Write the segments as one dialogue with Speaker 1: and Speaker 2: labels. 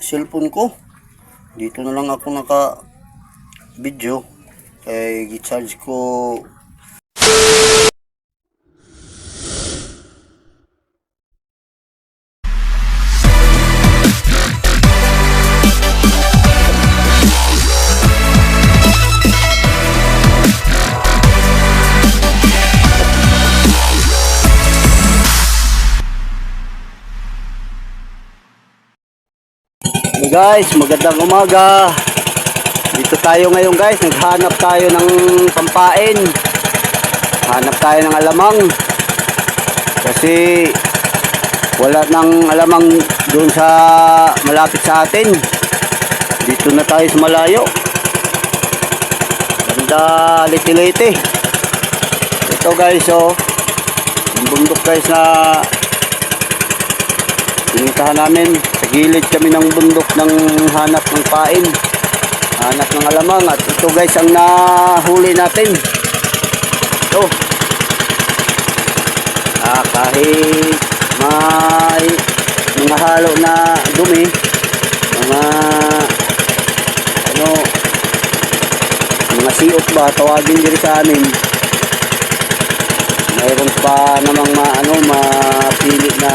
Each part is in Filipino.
Speaker 1: cellphone ko. Dito na lang ako naka video kay gi-charge ko. Guys, magandang umaga. Dito tayo ngayon guys, naghanap tayo ng pampain. Hanap tayo ng alamang. Kasi wala nang alamang doon sa malapit sa atin. Dito na tayo sa malayo. Banda Leyte-Leyte. Ito guys, oh. Yung bundok guys na pinuntahan namin. Sa gilid kami ng bundok ng hanap ng pain, hanap ng alamang. At ito guys ang nahuli natin. Ito kahit may mga halo na dumi, mga mga siot ba tawagin diri sa amin, mayroon pa namang mapili na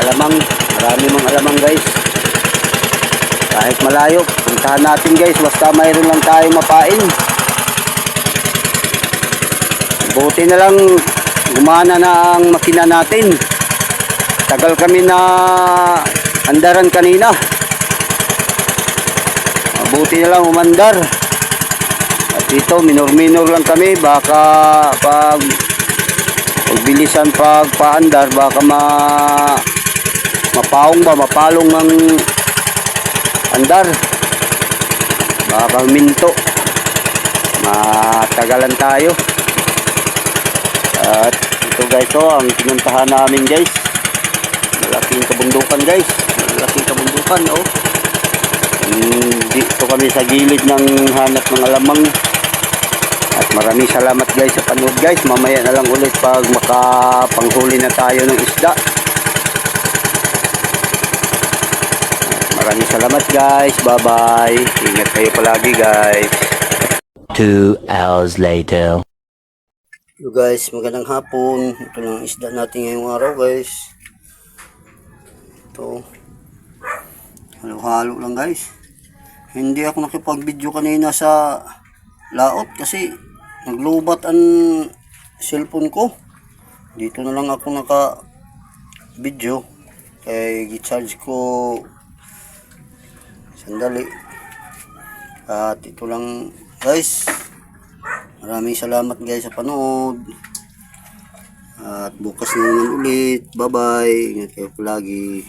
Speaker 1: alamang. Marami mga alamang guys. Kahit malayo, puntahan natin guys, basta mayroon lang tayo mapain. Buti na lang gumana na ang makina natin. Tagal kami na andaran kanina. Buti na lang umandar. At dito minor-minor lang kami, baka pag bilisan pag paandar, baka mapalong ng andar, baka minto, matagalan tayo. At ito guys, ang pinuntahan namin guys, malaking kabundukan guys, malaking kabundukan. Dito kami sa gilid ng hanap ng alamang. At maraming salamat guys sa panood guys. Mamaya na lang ulit pag makapanghuli na tayo ng isda. Maraming salamat guys. Bye bye. Ingat kayo palagi guys.
Speaker 2: 2 hours later.
Speaker 1: So guys, magandang hapon. Ito lang isda natin ngayong araw guys. Ito, halo-halo lang guys. Hindi ako nakipag-video kanina sa laot kasi naglubat ang cellphone ko. Dito na lang ako naka video kay gi-charge ko sandali. At ito lang guys, maraming salamat guys sa panood. At bukas na naman ulit. Bye bye. Ingat kayo palagi.